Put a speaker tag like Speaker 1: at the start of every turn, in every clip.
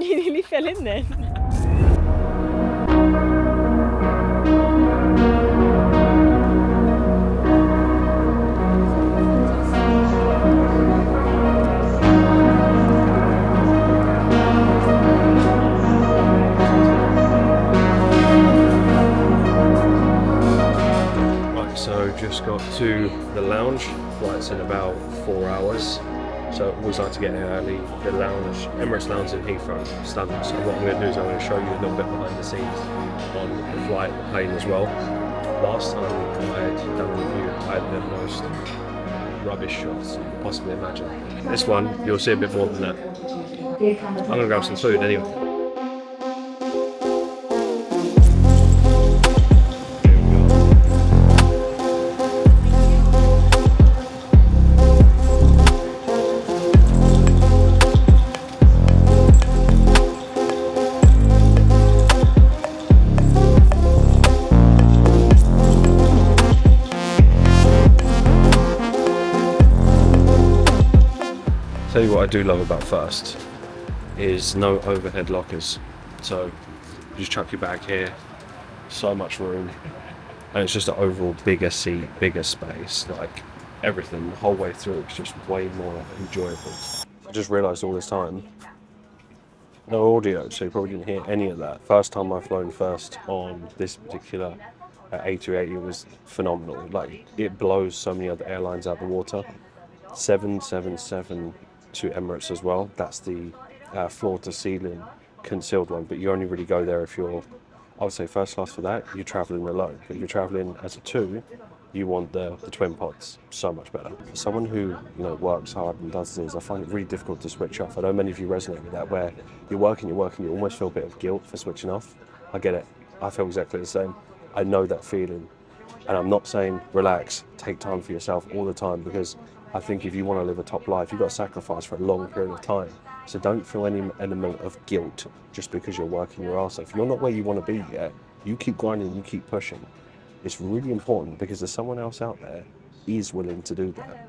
Speaker 1: You nearly fell in then.
Speaker 2: So just got to the lounge. Flight's in about 4 hours, so I always like to get here early. The lounge, Emirates Lounge in Heathrow, stunning. So what I'm going to do is I'm going to show you a little bit behind the scenes on the flight, the plane as well. Last time I had done a review, I had the most rubbish shots you could possibly imagine. This one, you'll see a bit more than that. I'm going to grab some food anyway. Tell you what I do love about First is no overhead lockers. So you just chuck your bag here, so much room, and it's just an overall bigger seat, bigger space, like everything the whole way through. It's just way more enjoyable. I just realised all this time, no audio, so you probably didn't hear any of that. First time I've flown First on this particular A380, it was phenomenal. Like, it blows so many other airlines out the water. 777 to Emirates as well. That's the floor to ceiling concealed one, but you only really go there if you're, I would say, first class. For that, you're traveling alone. But if you're traveling as a two, you want the twin pods. So much better. For someone who, you know, works hard and does things, I find it really difficult to switch off. I know many of you resonate with that, where you're working, you almost feel a bit of guilt for switching off. I get it. I feel exactly the same. I know that feeling. And I'm not saying relax, take time for yourself all the time, because I think if you want to live a top life, you've got to sacrifice for a long period of time. So don't feel any element of guilt just because you're working your arse off. If you're not where you want to be yet, you keep grinding, you keep pushing. It's really important, because there's someone else out there is willing to do that.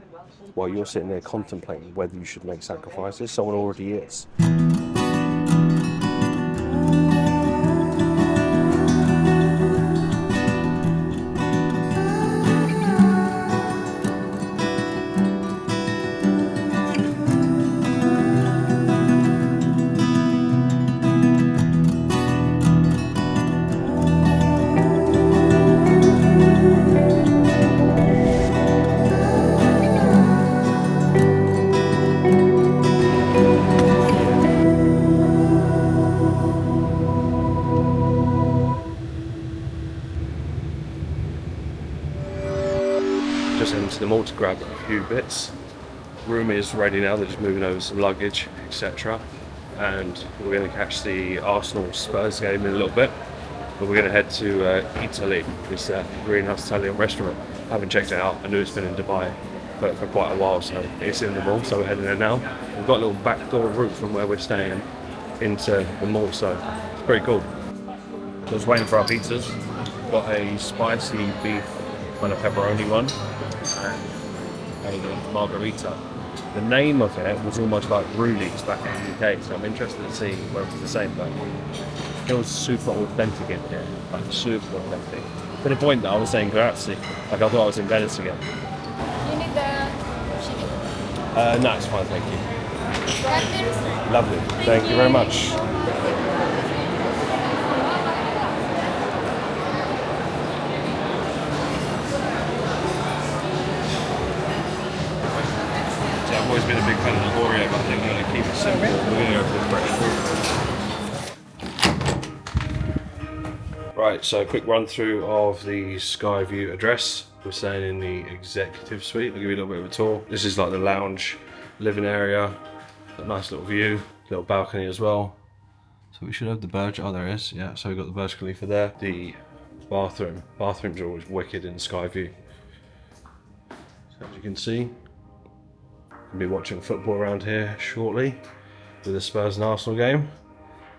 Speaker 2: While you're sitting there contemplating whether you should make sacrifices, someone already is. Just into the mall to grab a few bits. Room is ready now, they're just moving over some luggage, etc. And we're going to catch the Arsenal Spurs game in a little bit. But we're going to head to Italy, this greenhouse Italian restaurant. I haven't checked it out, I knew it's been in Dubai for quite a while, so it's in the mall, so we're heading there now. We've got a little backdoor route from where we're staying into the mall, so it's pretty cool. Just waiting for our pizzas. Got a spicy beef and a pepperoni one, and a margarita. The name of it was almost like Ruli's back in the UK, so I'm interested to see whether it's the same, but it feels super authentic in here, like super authentic. To the point that I was saying grazie, like I thought I was in Venice again.
Speaker 3: You need the chili?
Speaker 2: No, it's fine, thank you.
Speaker 3: Crackers?
Speaker 2: Lovely, thank you very much. I've always been a big fan of the Oreo, but I think we're going to keep it simple. We're going to go for the fresh fruit. Right, so a quick run through of the Skyview address. We're staying in the executive suite. I'll give you a little bit of a tour. This is like the lounge, living area. A nice little view, little balcony as well. So we should have the Burj, oh there is, yeah. So we've got the Burj Khalifa there. The bathroom. Bathrooms are always wicked in Skyview. So as you can see, we'll be watching football around here shortly with the Spurs and Arsenal game.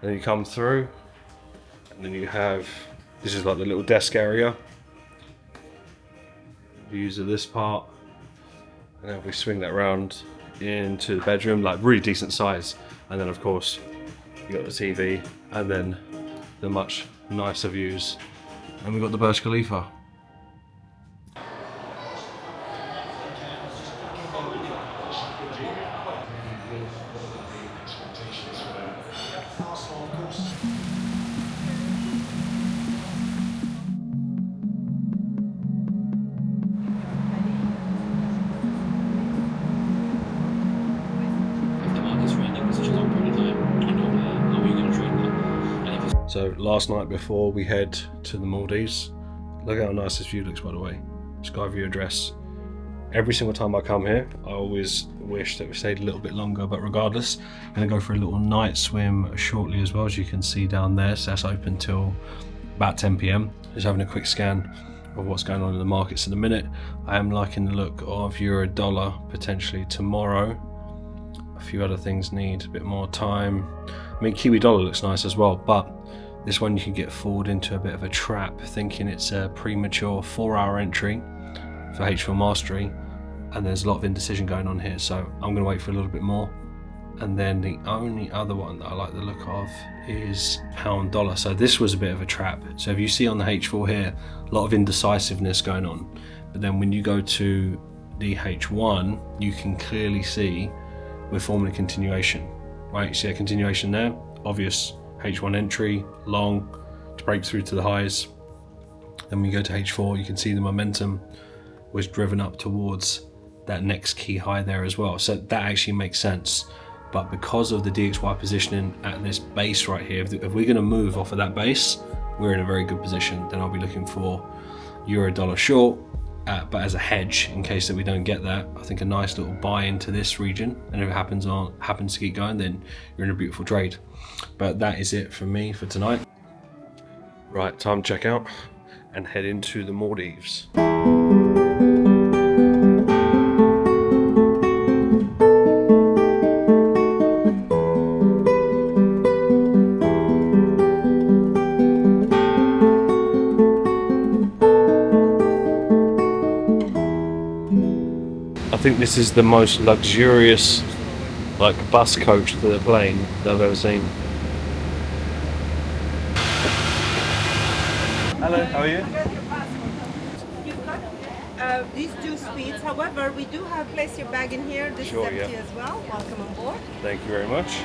Speaker 2: Then you come through, and then you have, this is like the little desk area. Views of this part, and then if we swing that around into the bedroom, like really decent size. And then of course You got the TV, and then the much nicer views. And we've got the Burj Khalifa. So last night before we head to the Maldives, look how nice this view looks, by the way. Sky view address. Every single time I come here, I always wish that we stayed a little bit longer, but regardless, I'm gonna go for a little night swim shortly as well, as you can see down there. So that's open till about 10 PM. Just having a quick scan of what's going on in the markets at the minute. I am liking the look of euro dollar potentially tomorrow. A few other things need a bit more time. I mean, Kiwi dollar looks nice as well, but this one you can get fooled into a bit of a trap thinking it's a premature 4-hour entry for H4 mastery, and there's a lot of indecision going on here, so I'm going to wait for a little bit more. And then the only other one that I like the look of is pound dollar. So this was a bit of a trap. So if you see on the H4 here, a lot of indecisiveness going on, but then when you go to the H1, you can clearly see we're forming a continuation, right? You see a continuation there, obvious H1 entry, long, to break through to the highs. Then when you go to H4, you can see the momentum was driven up towards that next key high there as well. So that actually makes sense. But because of the DXY positioning at this base right here, if we're gonna move off of that base, we're in a very good position. Then I'll be looking for euro dollar short, but as a hedge in case that we don't get that. I think a nice little buy into this region, and if it happens to keep going, then you're in a beautiful trade. But that is it for me for tonight. Right, time to check out and head into the Maldives. I think this is the most luxurious bus coach to the plane that I've ever seen. Hello, how are you?
Speaker 1: You've got these 2 speeds. However, we do have place your bag in here. This
Speaker 2: Sure,
Speaker 1: is empty
Speaker 2: yeah.
Speaker 1: as well. Welcome on board.
Speaker 2: Thank you very much.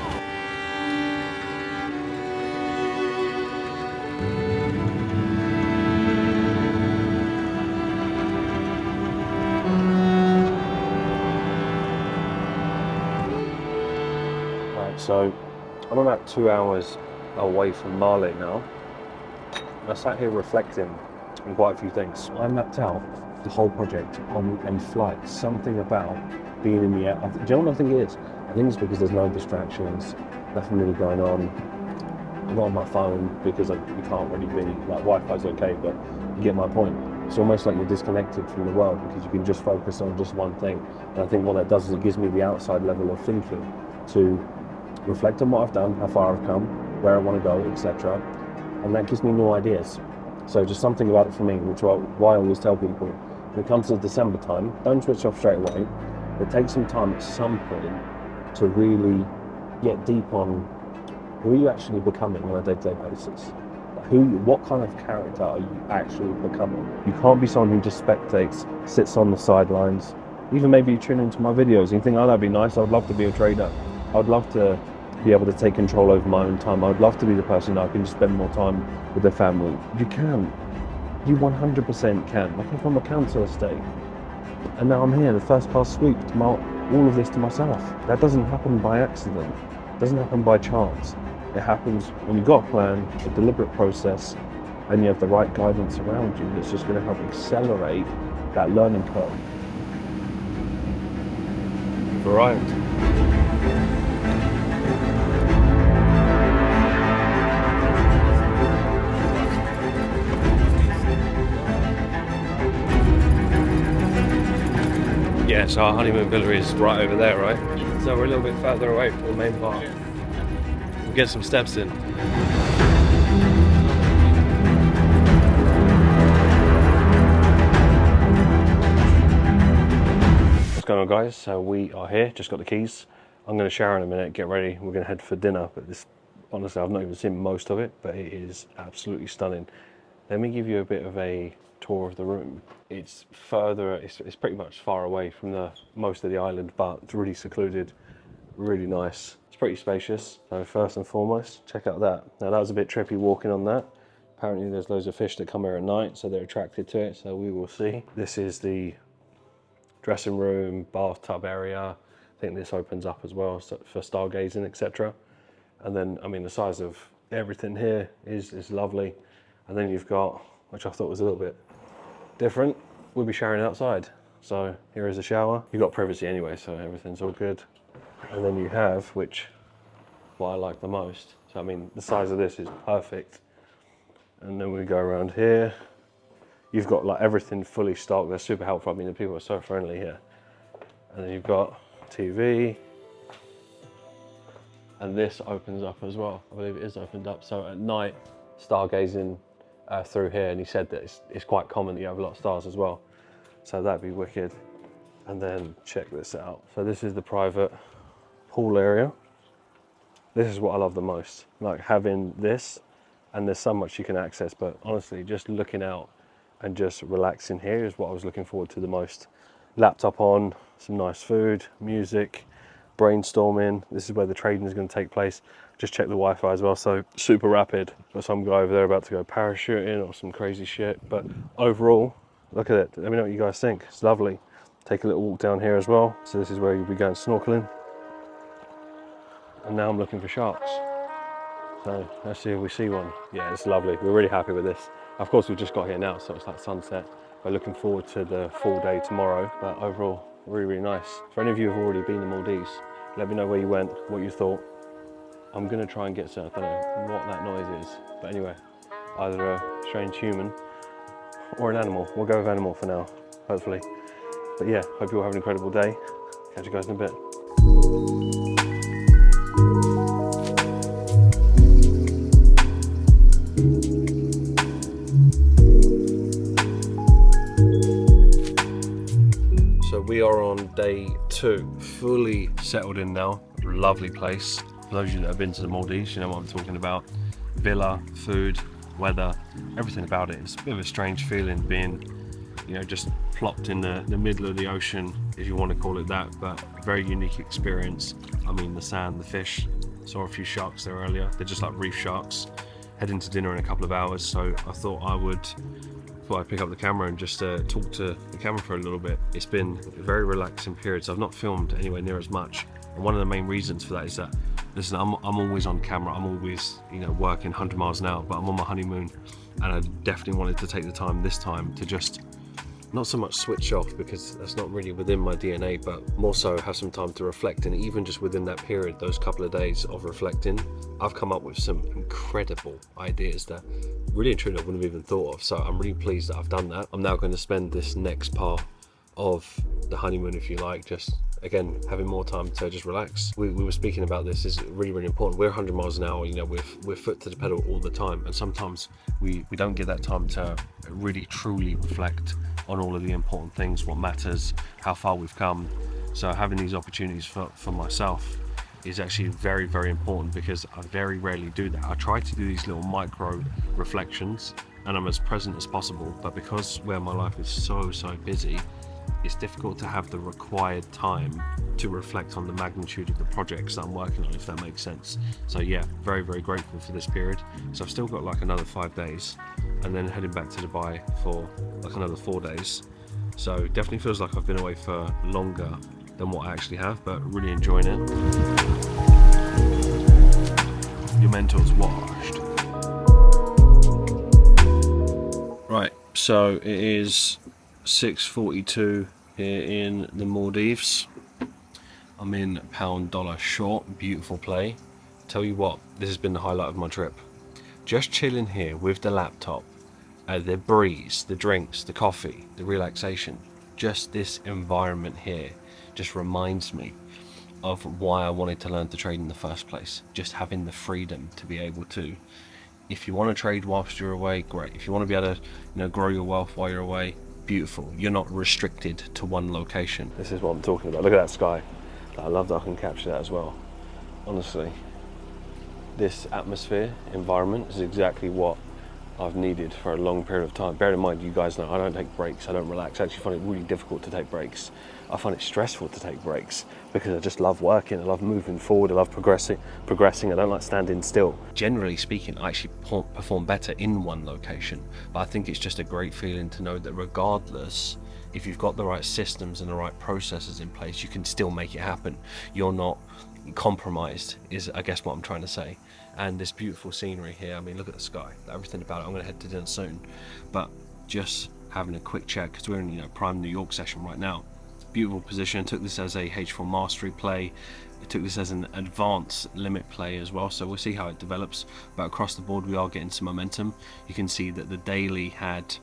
Speaker 2: Right, so I'm about 2 hours away from Mali now. I sat here reflecting on quite a few things. I mapped out the whole project on a flight. Something about being in the air. Do you know what I think it is? I think it's because there's no distractions, nothing really going on. I'm not on my phone because you can't really be, Wi-Fi's okay, but you get my point. It's almost like you're disconnected from the world because you can just focus on just one thing. And I think what that does is it gives me the outside level of thinking to reflect on what I've done, how far I've come, where I want to go, etc. And that gives me new ideas. So just something about it for me, why I always tell people, when it comes to December time, don't switch off straight away, but take some time at some point to really get deep on who are you actually becoming on a day-to-day basis. What kind of character are you actually becoming? You can't be someone who just spectates, sits on the sidelines. Even maybe you tune into my videos and you think, oh, that'd be nice, I'd love to be a trader. I'd love to be able to take control over my own time. I'd love to be the person that I can just spend more time with their family. You can. You 100% can. Like, I'm from a council estate, and now I'm here, the first class suite, all of this to myself. That doesn't happen by accident. It doesn't happen by chance. It happens when you've got a plan, a deliberate process, and you have the right guidance around you that's just going to help accelerate that learning curve. We've arrived. Yeah, so our honeymoon villa is right over there, right? So we're a little bit further away from the main part. We'll get some steps in. What's going on, guys? So we are here, just got the keys. I'm going to shower in a minute, get ready. We're going to head for dinner, but this honestly, I've not even seen most of it, but it is absolutely stunning. Let me give you a bit of a tour of the room. It's further, it's pretty much far away from the most of the island, but it's really secluded, really nice. It's pretty spacious. So first and foremost, check out that. Now that was a bit trippy walking on that. Apparently there's loads of fish that come here at night, so they're attracted to it, so we will see. This is the dressing room, bathtub area. I think this opens up as well for stargazing, etc. And then, I mean, the size of everything here is lovely. And then you've got, which I thought was a little bit different, we'll be showering outside. So here is a shower. You've got privacy anyway, so everything's all good. And then you have, which, what I like the most. So, I mean, the size of this is perfect. And then we go around here. You've got like everything fully stocked. They're super helpful. I mean, the people are so friendly here. And then you've got TV. And this opens up as well. I believe it is opened up. So at night, stargazing through here. And he said that it's quite common that you have a lot of stars as well. So that'd be wicked. And then check this out. So this is the private pool area. This is what I love the most. Like having this, and there's so much you can access, but honestly, just looking out and just relaxing here is what I was looking forward to the most. Laptop on, some nice food, music, brainstorming. This is where the trading is going to take place. Just check the Wi-Fi as well, so super rapid. Got some guy over there about to go parachuting or some crazy shit, but overall, look at it. Let me know what you guys think. It's lovely. Take a little walk down here as well. So this is where you'll be going snorkeling. And now I'm looking for sharks. So let's see if we see one. Yeah, it's lovely. We're really happy with this. Of course, we've just got here now, so it's like sunset. We're looking forward to the full day tomorrow, but overall, really, really nice. For any of you who have already been to Maldives, let me know where you went, what you thought. I'm gonna try and get to, I don't know what that noise is, but anyway, either a strange human or an animal. We'll go with animal for now, hopefully. But yeah, hope you all have an incredible day. Catch you guys in a bit. So we are on day 2, fully settled in now. Lovely place. For those of you that have been to the Maldives, you know what I'm talking about. Villa, food, weather, everything about it. It's a bit of a strange feeling being, you know, just plopped in the middle of the ocean, if you want to call it that, but a very unique experience. I mean, the sand, the fish, saw a few sharks there earlier. They're just like reef sharks. Heading to dinner in a couple of hours, so I thought I'd pick up the camera and just talk to the camera for a little bit. It's been a very relaxing period, so I've not filmed anywhere near as much. And one of the main reasons for that is that, listen, I'm always on camera. I'm always, you know, working 100 miles an hour, but I'm on my honeymoon, and I definitely wanted to take the time this time to just not so much switch off, because that's not really within my DNA, but more so have some time to reflect. And even just within that period, those couple of days of reflecting, I've come up with some incredible ideas that really and truly I wouldn't have even thought of. So I'm really pleased that I've done that. I'm now going to spend this next part of the honeymoon, if you like, just again having more time to just relax. We were speaking about this, is really, really important. We're 100 miles an hour, you know, we're foot to the pedal all the time, and sometimes we don't get that time to really truly reflect on all of the important things, what matters, how far we've come. So having these opportunities for myself is actually very, very important, because I very rarely do that. I try to do these little micro reflections and I'm as present as possible, but because where my life is so busy, it's difficult to have the required time to reflect on the magnitude of the projects that I'm working on, if that makes sense. So yeah, very, very grateful for this period. So I've still got like another 5 days, and then heading back to Dubai for like another 4 days. So definitely feels like I've been away for longer than what I actually have, but really enjoying it. Your mentor's washed. Right, so it is 6:42 here in the Maldives. I'm in pound dollar short, beautiful play. Tell you what, this has been the highlight of my trip. Just chilling here with the laptop, the breeze, the drinks, the coffee, the relaxation. Just this environment here just reminds me of why I wanted to learn to trade in the first place. Just having the freedom to be able to, if you want to trade whilst you're away, great. If you want to be able to, you know, grow your wealth while you're away, beautiful. You're not restricted to one location. This is what I'm talking about. Look at that sky. I love that I can capture that as well. Honestly, this atmosphere, environment is exactly what I've needed for a long period of time. Bear in mind, you guys know I don't take breaks, I don't relax. I actually find it really difficult to take breaks. I find it stressful to take breaks because I just love working, I love moving forward, I love progressing. I don't like standing still. Generally speaking, I actually perform better in one location, but I think it's just a great feeling to know that regardless, if you've got the right systems and the right processes in place, you can still make it happen. You're not compromised, is I guess what I'm trying to say. And this beautiful scenery here, I mean, look at the sky, everything about it. I'm going to head to dinner soon, but just having a quick check because we're in prime New York session right now. Beautiful position. Took this as a H4 mastery play. I took this as an advanced limit play as well, so we'll see how it develops. But across the board, we are getting some momentum. You can see that the daily had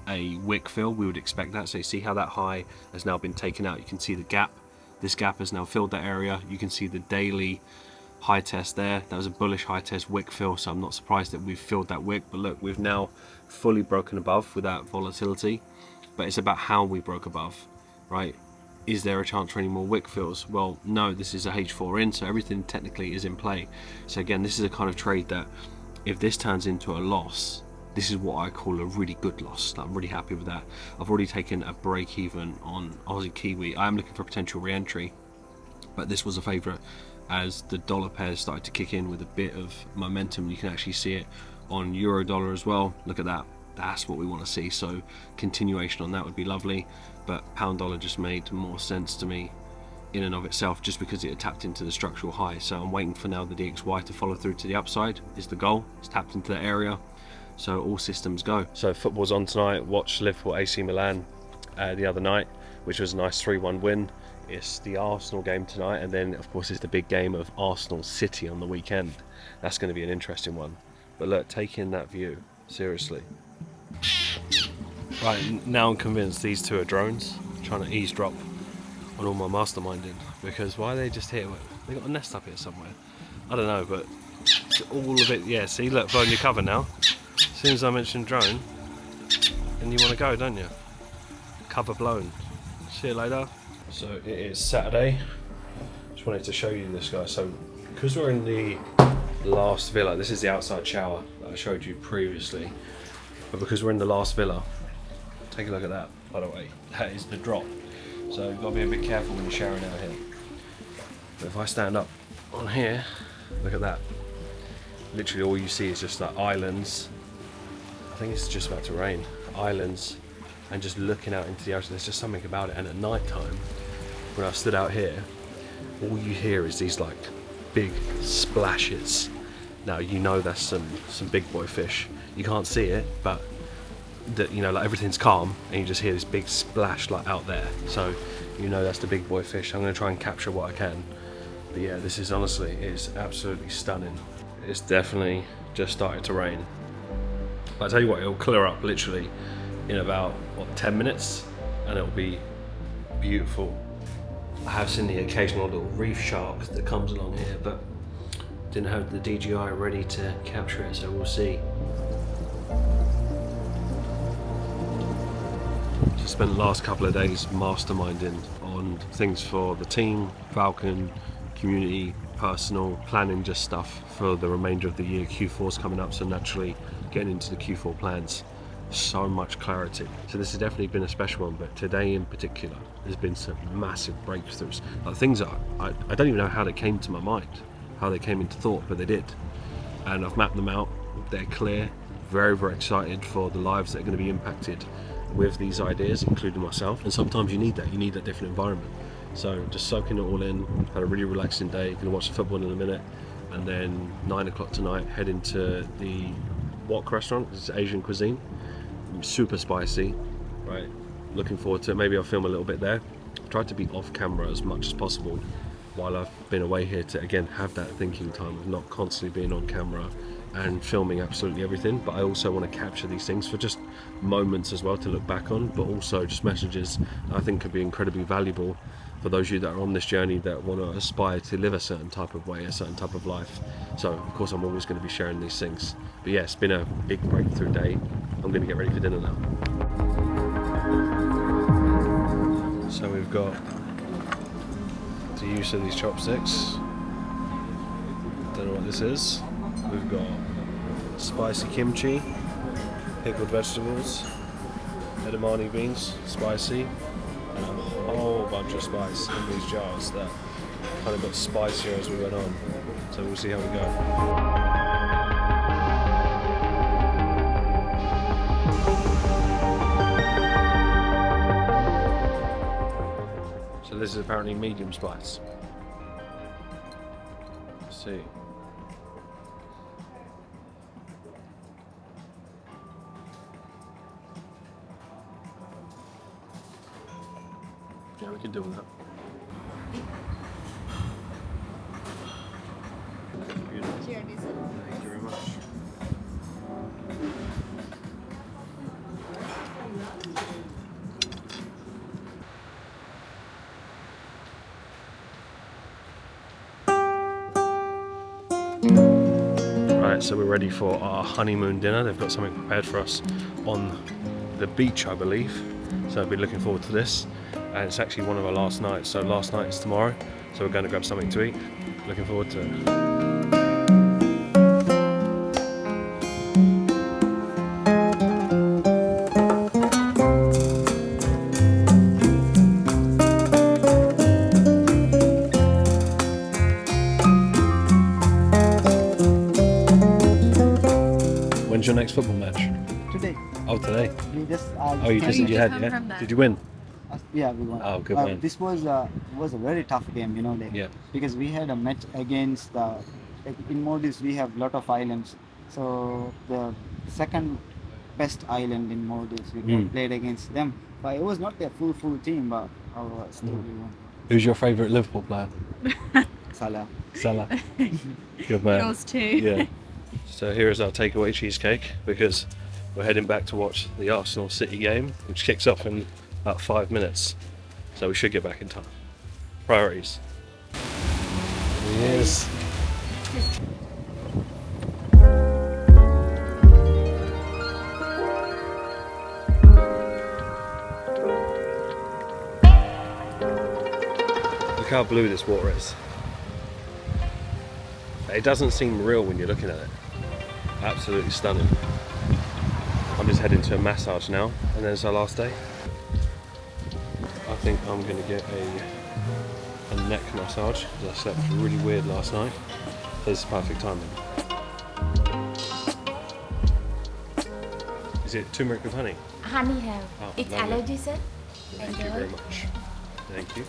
Speaker 2: a wick fill. We would expect that. So you see how that high has now been taken out. You can see the gap. This gap has now filled that area. You can see the daily high test there. That was a bullish high test wick fill, so I'm not surprised that we've filled that wick. But look, we've now fully broken above without volatility. But it's about how we broke above, right? Is there a chance for any more wick fills? Well, no, this is a H4 in, so everything technically is in play. So again, this is a kind of trade that if this turns into a loss, this is what I call a really good loss. I'm really happy with that. I've already taken a break even on Aussie Kiwi. I am looking for potential re-entry, but this was a favourite as the dollar pairs started to kick in with a bit of momentum. You can actually see it on euro dollar as well. Look at that. That's what we want to see. So continuation on that would be lovely, but pound dollar just made more sense to me in and of itself just because it had tapped into the structural high. So I'm waiting for now the DXY to follow through to the upside is the goal. It's tapped into that area, so all systems go. So football's on tonight. Watched Liverpool AC Milan the other night, which was a nice 3-1 win. It's the Arsenal game tonight, and then of course it's the big game of Arsenal City on the weekend. That's going to be an interesting one. But look, take in that view, seriously. Right, now I'm convinced these two are drones trying to eavesdrop on all my masterminding, because why are they just here? They got a nest up here somewhere. I don't know, but all of it, yeah, see, look, blowing your cover now. As soon as I mention drone, then you want to go, don't you? Cover blown. See you later. So it is Saturday. Just wanted to show you this, guy. So because we're in the last villa, this is the outside shower that I showed you previously, but because we're in the last villa, take a look at that, by the way. That is the drop. So you've got to be a bit careful when you're showering out here. But if I stand up on here, look at that. Literally all you see is just like islands. I think it's just about to rain. Islands, and just looking out into the ocean. There's just something about it. And at night time, when I stood out here, all you hear is these like big splashes. Now you know that's some big boy fish. You can't see it, but that, you know, like everything's calm and you just hear this big splash like out there, so you know that's the big boy fish. I'm going to try and capture what I can, but yeah, this is honestly, it's absolutely stunning. It's definitely just started to rain, but I tell you what, it'll clear up literally in about 10 minutes and it'll be beautiful. I have seen the occasional little reef shark that comes along here, but didn't have the DJI ready to capture it, so we'll see. Just spent the last couple of days masterminding on things for the team, Falcon, community, personal, planning just stuff for the remainder of the year. Q4's coming up, so naturally getting into the Q4 plans. So much clarity. So this has definitely been a special one, but today in particular, there's been some massive breakthroughs. Like things that I don't even know how they came to my mind, how they came into thought, but they did. And I've mapped them out. They're clear. Very, very excited for the lives that are going to be impacted with these ideas, including myself. And sometimes you need that different environment. So just soaking it all in. Had a really relaxing day. Gonna watch the football in a minute, and then 9 o'clock tonight head into the wok restaurant. It's Asian cuisine, super spicy, right? Looking forward to it. Maybe I'll film a little bit there. Tried to be off camera as much as possible while I've been away here to again have that thinking time of not constantly being on camera and filming absolutely everything. But I also want to capture these things for just moments as well to look back on, but also just messages I think could be incredibly valuable for those of you that are on this journey that want to aspire to live a certain type of way, a certain type of life. So of course I'm always going to be sharing these things. But yeah, it's been a big breakthrough day. I'm going to get ready for dinner now. So we've got the use of these chopsticks. Don't know what this is. We've got spicy kimchi, pickled vegetables, edamame beans, spicy, and a whole bunch of spice in these jars that kind of got spicier as we went on. So we'll see how we go. So this is apparently medium spice. Let's see. Yeah, we can deal with that.
Speaker 3: Cheers.
Speaker 2: Thank you very much. Right, so we're ready for our honeymoon dinner. They've got something prepared for us on the beach, I believe. So I've been looking forward to this. And it's actually one of our last nights. So last night is tomorrow. So we're going to grab something to eat. Looking forward to it. When's your next football match?
Speaker 4: Today,
Speaker 2: Oh, today.
Speaker 4: we just.
Speaker 2: Oh, you just
Speaker 3: you
Speaker 2: you had,
Speaker 3: come
Speaker 2: yeah?
Speaker 3: from that.
Speaker 2: Did you win?
Speaker 4: Yeah, we won.
Speaker 2: Oh, good man.
Speaker 4: This was a very tough game, like,
Speaker 2: Yeah.
Speaker 4: because we had a match against like in Maldives we have lot of islands, so the second best island in Maldives we played against them. But it was not their full team, but still we won.
Speaker 2: Who's your favourite Liverpool player?
Speaker 4: Salah.
Speaker 2: Salah. Good man.
Speaker 3: Yours too.
Speaker 2: Yeah. So here is our takeaway cheesecake because we're heading back to watch the Arsenal City game, which kicks off in about 5 minutes. So we should get back in time. Priorities. Yes. Look how blue this water is. It doesn't seem real when you're looking at it. Absolutely stunning. I'm just heading to a massage now, and then it's our last day. I think I'm going to get a neck massage because I slept really weird last night. This is perfect timing. Is it turmeric with honey?
Speaker 3: Honey have.
Speaker 2: Oh,
Speaker 3: It's
Speaker 2: lovely.
Speaker 3: allergy, sir.
Speaker 2: Thank you very much. Thank you.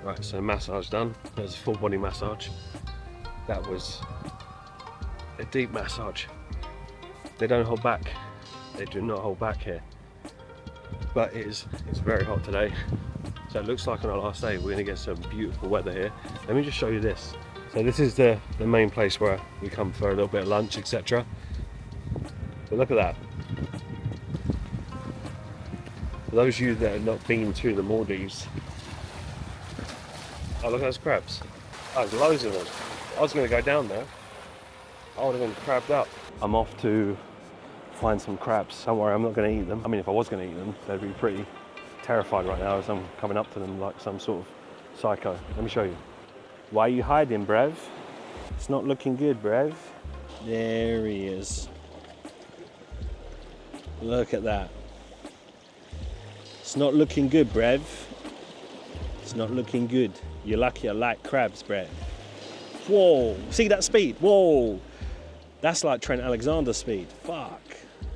Speaker 2: Right, so massage done. There's a full body massage. That was a deep massage. They don't hold back. They do not hold back here. But it's very hot today. So it looks like on our last day we're gonna get some beautiful weather here. Let me just show you this. So this is the main place where we come for a little bit of lunch, etc. But look at that. For those of you that have not been to the Maldives, oh, look at those crabs. Oh, there's loads of them. I was going to go down there. I would have been crabbed up. I'm off to find some crabs. Don't worry, I'm not going to eat them. I mean, if I was going to eat them, they'd be pretty terrified right now as I'm coming up to them like some sort of psycho. Let me show you. Why are you hiding, Brev? It's not looking good, Brev. There he is. Look at that. It's not looking good, Brev. It's not looking good. You're lucky I like crabs, Brev. Whoa, see that speed? Whoa. That's like Trent Alexander speed. Fuck.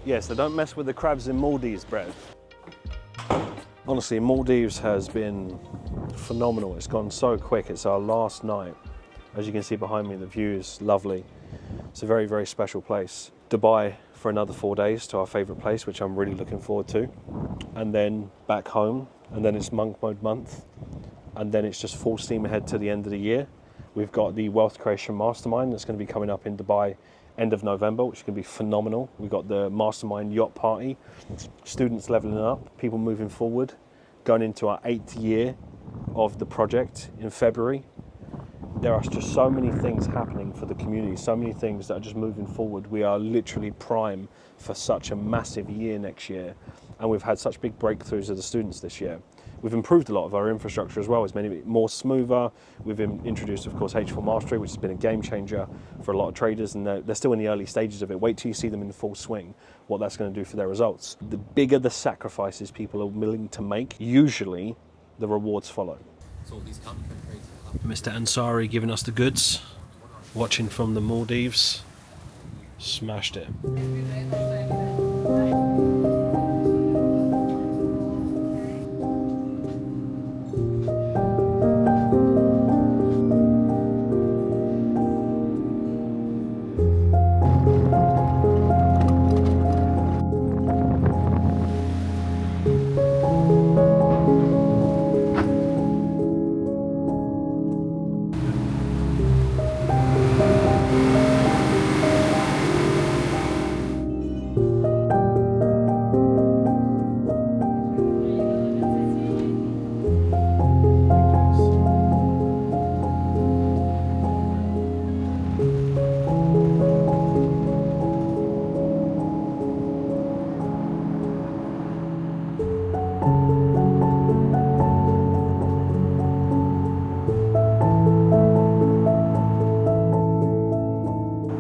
Speaker 2: Yeah, so don't mess with the crabs in Maldives, Brev. Honestly, Maldives has been phenomenal. It's gone so quick. It's our last night. As you can see behind me, the view is lovely. It's a very, very special place. Dubai for another 4 days to our favourite place, which I'm really looking forward to. And then back home, and then it's monk mode month. And then it's just full steam ahead to the end of the year. We've got the Wealth Creation Mastermind that's going to be coming up in Dubai end of November, which is going to be phenomenal. We've got the Mastermind Yacht Party, students leveling up, people moving forward, going into our 8th year of the project in February. There are just so many things happening for the community, so many things that are just moving forward. We are literally prime for such a massive year next year. and we've had such big breakthroughs of the students this year. We've improved a lot of our infrastructure as well. It's made it more smoother. We've introduced, of course, H4 Mastery, which has been a game changer for a lot of traders, and they're still in the early stages of it. Wait till you see them in full swing, what that's going to do for their results. The bigger the sacrifices people are willing to make, usually the rewards follow. Mr. Ansari giving us the goods, watching from the Maldives. Smashed it.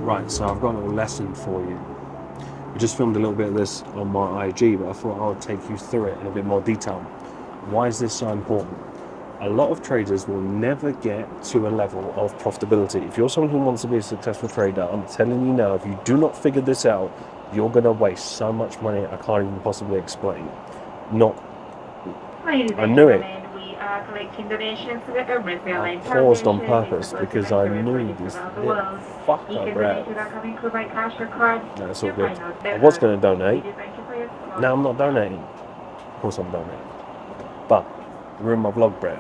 Speaker 2: Right, so I've got a little lesson for you. I just filmed a little bit of this on my IG, but I thought I would take you through it in a bit more detail. Why is this so important? A lot of traders will never get to a level of profitability. If you're someone who wants to be a successful trader, I'm telling you now, if you do not figure this out, you're going to waste so much money I can't even possibly explain. I knew it. I paused on purpose because I knew this little fucker, bro. No, it's all good. I was going to donate. Now I'm not donating. Of course I'm donating. But you're in my vlog, bro.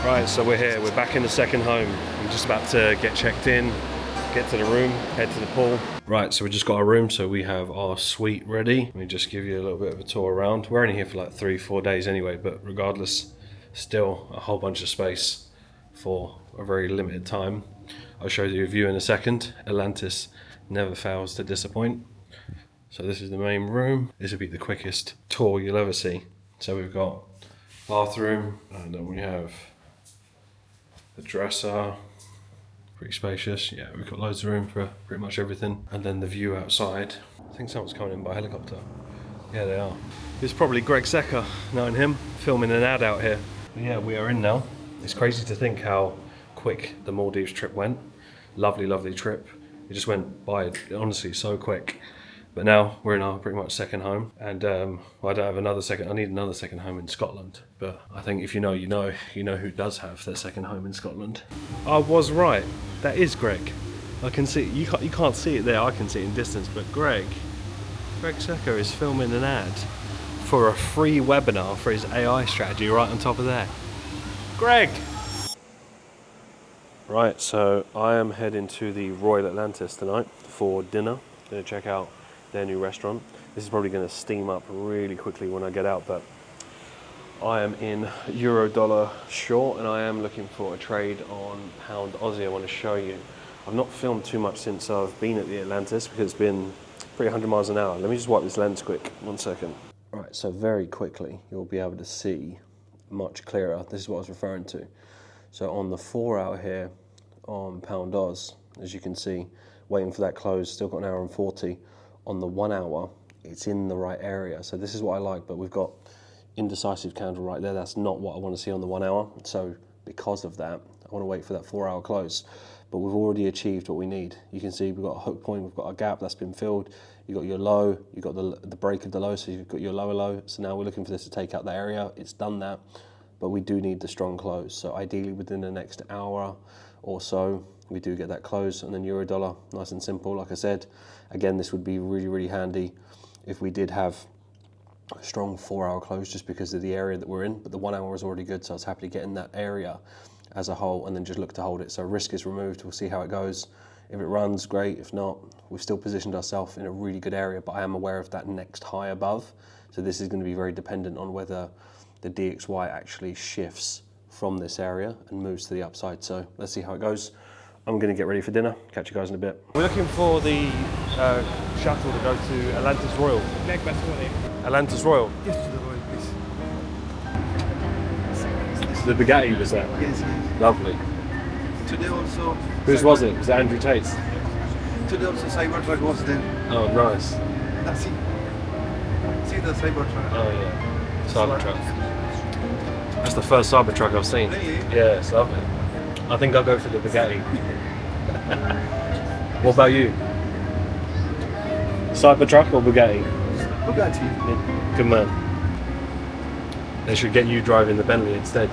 Speaker 2: Right, so we're here. We're back in the second home. I'm just about to get checked in, get to the room, head to the pool. Right, so we just got our room, so we have our suite ready. Let me just give you a little bit of a tour around. We're only here for like 3-4 days anyway, but regardless, still a whole bunch of space for a very limited time. I'll show you a view in a second. Atlantis never fails to disappoint. So this is the main room. This will be the quickest tour you'll ever see. So we've got bathroom, and then we have the dresser. Pretty spacious. Yeah, we've got loads of room for pretty much everything. And then the view outside. I think someone's coming in by helicopter. Yeah, they are. It's probably Greg Secker, knowing him, filming an ad out here. But yeah, we are in now. It's crazy to think how quick the Maldives trip went. Lovely, lovely trip. It just went by, honestly, so quick. But now we're in our pretty much second home, and I don't have another second. I need another second home in Scotland. But I think if you know, you know who does have their second home in Scotland. I was right. That is Greg. I can see you can't see it there. I can see it in distance. But Greg Secker is filming an ad for a free webinar for his AI strategy right on top of that. Greg. Right, so I am heading to the Royal Atlantis tonight for dinner. Going to check out their new restaurant. This is probably going to steam up really quickly when I get out, but I am in euro dollar short, and I am looking for a trade on pound Aussie. I want to show you. I've not filmed too much since I've been at the Atlantis because it's been pretty 100 miles an hour. Let me just wipe this lens quick, 1 second. Right, so very quickly you'll be able to see much clearer. This is what I was referring to. So on the 4 hour here on pound Oz, as you can see, waiting for that close, still got an hour and 40. On the 1 hour, it's in the right area. So this is what I like, but we've got indecisive candle right there. That's not what I want to see on the 1 hour. So because of that, I want to wait for that 4 hour close. But we've already achieved what we need. You can see we've got a hook point, we've got a gap that's been filled. You've got your low, you've got the break of the low, so you've got your lower low. So now we're looking for this to take out the area. It's done that, but we do need the strong close. So ideally within the next hour or so, we do get that close, and then euro dollar, nice and simple. Like I said, again, this would be really, really handy if we did have a strong 4 hour close just because of the area that we're in, but the 1 hour is already good, so I was happy to get in that area as a whole and then just look to hold it. So risk is removed, we'll see how it goes. If it runs, great. If not, we've still positioned ourselves in a really good area, but I am aware of that next high above. So this is going to be very dependent on whether the DXY actually shifts from this area and moves to the upside. So let's see how it goes. I'm going to get ready for dinner. Catch you guys in a bit. We're looking for the shuttle to go to Atlantis Royal. Atlantis Royal.
Speaker 4: Yes, to the royal, please.
Speaker 2: The Bugatti was there.
Speaker 4: Yes, yes.
Speaker 2: Lovely.
Speaker 4: Today also.
Speaker 2: Whose was it? Was it Andrew Tate's?
Speaker 4: Today also Cybertruck was there.
Speaker 2: Oh, nice.
Speaker 4: See the Cybertruck.
Speaker 2: Oh, yeah. Cybertruck. That's the first Cybertruck I've seen.
Speaker 4: Really?
Speaker 2: Yeah, it's lovely. I think I'll go for the Bugatti. What about you? Cybertruck or Bugatti?
Speaker 4: Bugatti.
Speaker 2: Yeah, good man. They should get you driving the Bentley instead.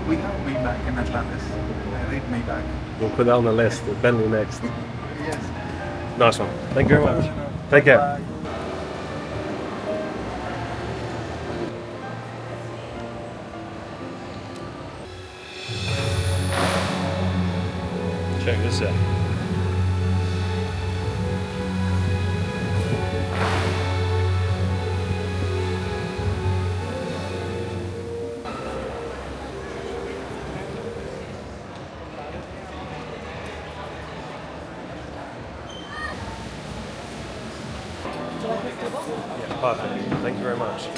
Speaker 4: We have Maybach in Atlantis. I read Maybach.
Speaker 2: We'll put that on the list. The Bentley next.
Speaker 4: Yes.
Speaker 2: Nice one. Thank you very much. Take care.
Speaker 4: Bye.
Speaker 2: Check this out. Yeah, perfect. Thank you very much.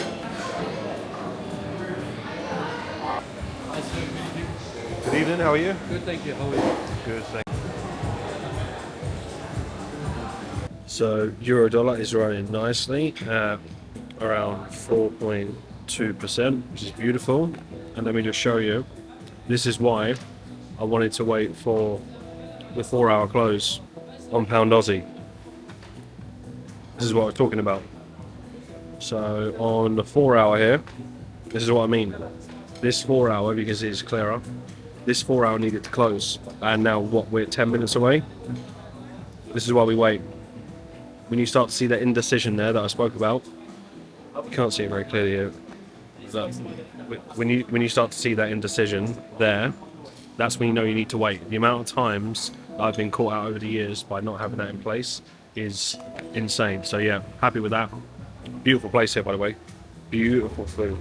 Speaker 2: Good evening, how are you?
Speaker 5: Good, thank you. How are you?
Speaker 2: Good, thank you. So euro dollar is running nicely at around 4.2%, which is beautiful. And let me just show you. This is why I wanted to wait for the 4-hour close on pound Aussie. This is what I was talking about. So on the 4-hour here, this is what I mean. This 4-hour, because it's clearer, this 4-hour needed to close. And now what, we're 10 minutes away? This is why we wait. When you start to see that indecision there that I spoke about, you can't see it very clearly here. But when you start to see that indecision there, that's when you know you need to wait. The amount of times I've been caught out over the years by not having that in place is insane. So yeah, happy with that. Beautiful place here, by the way. Beautiful food.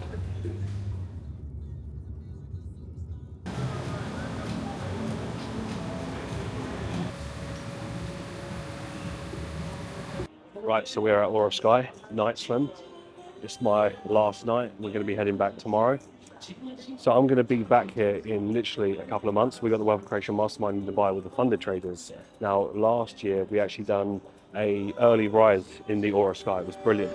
Speaker 2: Right, so we're at Laura Sky, night swim. It's my last night. We're going to be heading back tomorrow. So I'm going to be back here in literally a couple of months. We got the Wealth Creation Mastermind in Dubai with the funded traders. Now, last year we actually done a early rise in the Aura Sky. It was brilliant.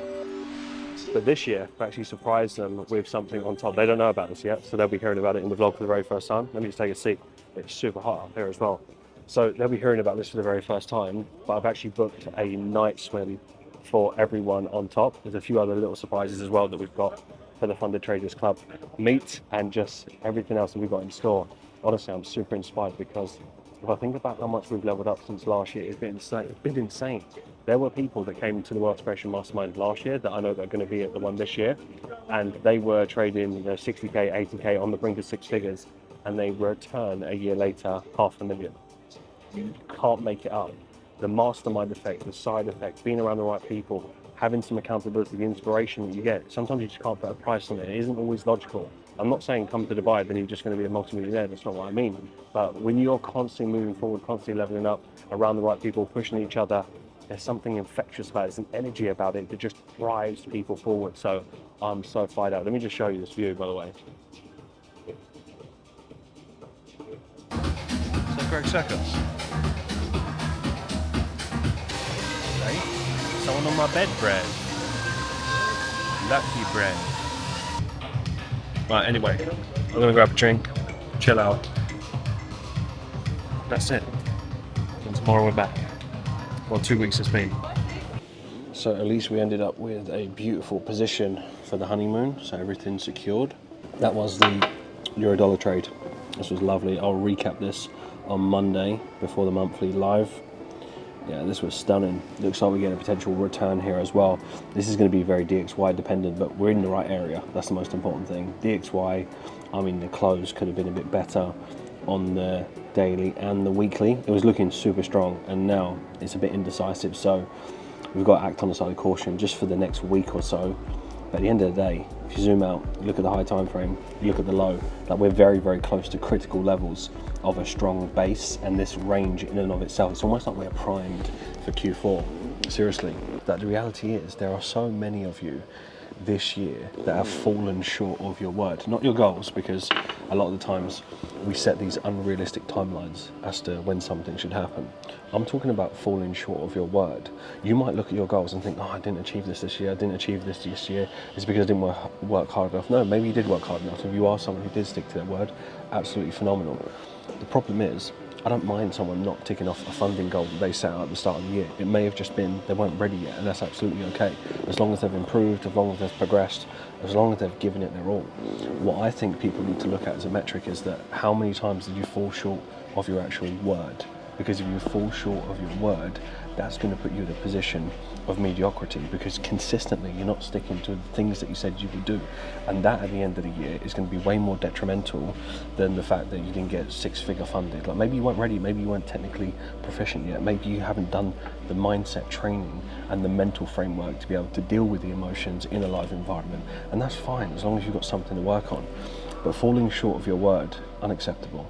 Speaker 2: But this year we actually surprised them with something on top. They don't know about this yet, so they'll be hearing about it in the vlog for the very first time. Let me just take a seat. It's super hot up here as well. So they'll be hearing about this for the very first time, but I've actually booked a night swim for everyone on top. There's a few other little surprises as well that we've got for the Funded Traders Club. Meat and just everything else that we've got in store. Honestly, I'm super inspired because if I think about how much we've leveled up since last year, it's been insane. There were people that came to the Wealth Creation Mastermind last year that I know that are going to be at the one this year, and they were trading 60k, 80k on the brink of 6 figures, and they return a year later $500,000. You can't make it up. The mastermind effect, the side effect, being around the right people, having some accountability, the inspiration that you get. Sometimes you just can't put a price on it. It isn't always logical. I'm not saying come to Dubai, then you're just going to be a multimillionaire. That's not what I mean. But when you're constantly moving forward, constantly leveling up, around the right people, pushing each other, there's something infectious about it. There's an energy about it that just drives people forward. So I'm so fired up. Let me just show you this view, by the way. Is that Greg Seconds? Someone on my bed, Brad. Lucky Brad. Right, anyway, I'm gonna grab a drink, chill out. That's it. And tomorrow we're back. Well, 2 weeks it's been. So at least we ended up with a beautiful position for the honeymoon, so everything's secured. That was the euro-dollar trade. This was lovely. I'll recap this on Monday before the monthly live. Yeah, this was stunning. Looks like we're getting a potential return here as well. This is going to be very DXY dependent, but we're in the right area. That's the most important thing. DXY, I mean, the close could have been a bit better on the daily and the weekly. It was looking super strong, and now it's a bit indecisive. So we've got to act on the side of caution just for the next week or so. But at the end of the day, if you zoom out, you look at the high time frame, you look at the low, like we're very, very close to critical levels of a strong base, and this range in and of itself, it's almost like we're primed for Q4. Seriously, that the reality is there are so many of you this year that have fallen short of your word, not your goals, because a lot of the times we set these unrealistic timelines as to when something should happen. I'm talking about falling short of your word. You might look at your goals and think, oh, I didn't achieve this year, I didn't achieve this year, it's because I didn't work hard enough. No, maybe you did work hard enough. If you are someone who did stick to their word, absolutely phenomenal. The problem is, I don't mind someone not ticking off a funding goal that they set out at the start of the year. It may have just been they weren't ready yet, and that's absolutely okay. As long as they've improved, as long as they've progressed, as long as they've given it their all. What I think people need to look at as a metric is that how many times did you fall short of your actual word? Because if you fall short of your word, that's going to put you in a position of mediocrity, because consistently you're not sticking to the things that you said you would do, and that at the end of the year is going to be way more detrimental than the fact that you didn't get six-figure funded. Like maybe you weren't ready, maybe you weren't technically proficient yet, maybe you haven't done the mindset training and the mental framework to be able to deal with the emotions in a live environment, and that's fine as long as you've got something to work on. But falling short of your word, unacceptable.